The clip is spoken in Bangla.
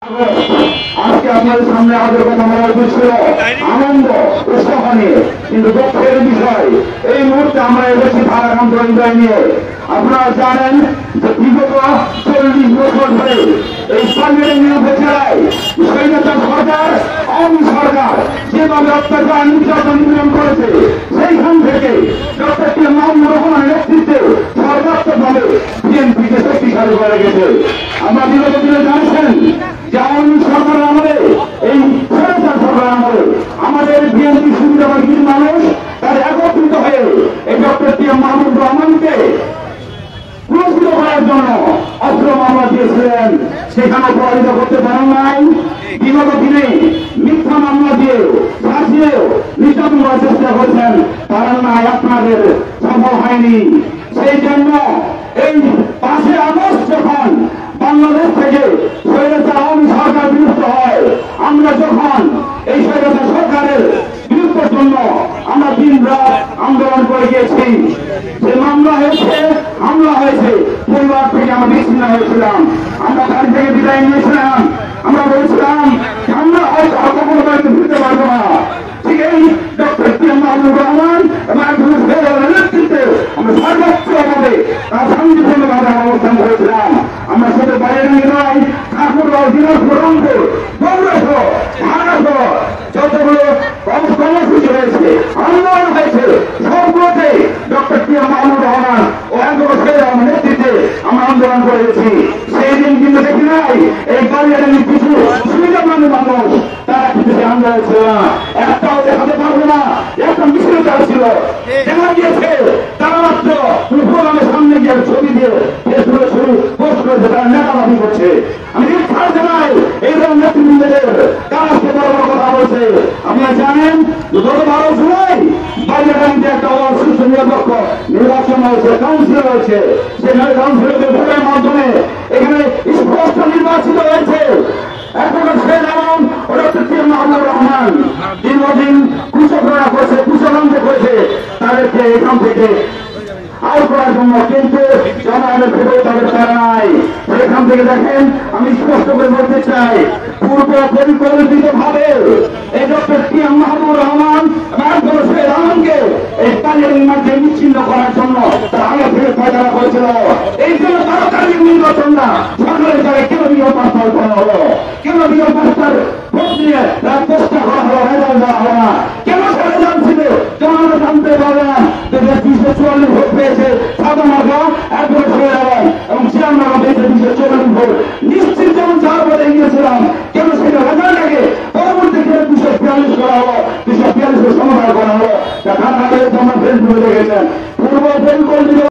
আজকে আপনাদের সামনে আমাদের কথা বলার ছিল আনন্দ উৎসাহ নিয়ে, কিন্তু দুঃখের বিষয় এই মুহূর্তে আমরা এসেছি ভারাক্রান্ত হৃদয় নিয়ে। আপনারা জানেন যে বিগত 40 বছর ধরে এই সরকারের উপজেলায় স্বৈরাচার সরকার আওয়ামী সরকার যেভাবে অত্যাচার নির্যাতন নিয়ন্ত্রণ করেছে, সেইখান থেকে ডক্টর টি মাহমুদুর রহমানের নেতৃত্বে সর্বাত্মকভাবে বিএনপিকে শক্তিশালী করে গেছে। আমরা বিগত দিনে জানছেন যে আওয়ামী সরকার আমলে, এই স্বৈরাচার সরকার আমলে আমাদের বিএনপি সুবিধাবাদী মানুষ তার একত্রিত হয়ে এই ডক্টর টি মাহমুদুর রহমানকে পুরস্কৃত করার জন্য অস্ত্র মামলা দিয়েছিলেন, সেখানে পরাজিত করতে পারেন নাই। বিগত দিনে মিথ্যা মামলা দিয়ে ফাঁসিয়েও নির্যাতন করার চেষ্টা করছেন, পারেন নাই, আপনাদের সফল হয়নি। সেই জন্য এই 5 আগস্ট যখন বাংলাদেশ থেকে স্বৈরাচার আওয়ামী সরকার বিলুপ্ত হয়, আমরা যখন এই স্বৈরাচার সরকারের বিলুপ্তের জন্য আমরা দিন রাত আন্দোলন করে গিয়েছি। যে মামলা হয়েছে, হামলা হয়েছে, পরিবার থেকে আমরা বিচ্ছিন্ন হয়েছিলাম, আমরা বাড়ি থেকে বিদায় নিয়েছিলাম, আমরা বলছিলাম আমরা হয়তো কখনো বাড়িতে ফিরতে পারবো না। ঠিক এই ডক্টর টি মাহমুদুর রহমান এবং নেতৃত্বে আমরা সর্বোচ্চভাবে তার শান্তিপূর্ণভাবে অবস্থান করেছিলাম। আমরা শুধু বাইরে নিয়ে নয়, ঠাকুরগাঁও, দিনাজপুর, রংপুর, বগুড়া সহ ঢাকা সহ যতগুলো কর্মসূচি হয়েছে, আন্দোলন হয়েছে, সবগুলোতে ডক্টর টি মাহমুদুর রহমান ও আমার নেতৃত্বে আমরা আন্দোলন করেছি। সেই দিন কিন্তু দেখি নাই এই বাড়ির কিছু সুবিধাবাদী মানুষ তারা কিন্তু সে আন্দোলন ছিল না, একটাও দেখাতে পারবে না, একটা মিছিল ছিল দেখা গিয়েছে তারা মাত্র প্রোগ্রামের সামনে গিয়ে ছবি দিয়ে ফেসবুকে শুরু পোস্ট করেছে, তারা নেতাবাদী করছে। আমি ছাড় জানাই এই ধরনের নেতৃবৃন্দদের তারা আজকে বড় বড় কথা বলছে। আপনারা জানেন গত 12 জুলাই বালিয়াকান্দিতে একটা সুস্থ নিরপেক্ষ নির্বাচন হয়েছে, কাউন্সিলর হয়েছে, সেখানে কাউন্সিলরদের ভোটের মাধ্যমে এখানে স্পষ্ট নির্বাচিত হয়েছে অ্যাডভোকেট শহীদ আলম ও ডক্টর টি মাহমুদুর রহমান। দীর্ঘদিন কুচক্ররা করেছে, কুচক্রান্ত করেছে, তাদেরকে এখান থেকে আউট করার জন্য, কিন্তু জনগণের ভেতরে তাদের তারা নাই। সেখান থেকে দেখেন, আমি স্পষ্ট করে বলতে চাই, পূর্ব পরিকল্পিত ভাবে এই ডক্টর টি মাহমুদুর রহমান এবং শহীদ আলমকে এই পালিয়ের মাঝে বিচ্ছিন্ন করার জন্য তারা আগে থেকে ফয়সালা করেছিল। এই জন্য তাড়াতাড়ি নির্বাচন না সরকারের জায়গায় কেন বিয়ে প্রস্তাব করা হলো, কেন বিয়ে প্রস্তাব ভোট দিয়ে চেষ্টা করা হলো, রেজাল্ট দেওয়া হলো না, কেন সেটা জানছিল জনগণ জানতে পারবে না যে 244 ভোট পেয়েছে সাদা মার্কা অ্যাডভোকেট শহীদ আলম এবং চেয়ার মার্কা পেয়েছে 244 ভোট। নিশ্চিত যেমন 4 ভোটে গিয়েছিলাম, কেন সেটা রেজাল্টটাকে পরবর্তী ক্ষেত্রে 242 করা হলো, 242 সমবায় করা হলো। দেখা আমরা ফেসবুকে দেখেছেন পূর্ব পরিকল্পিত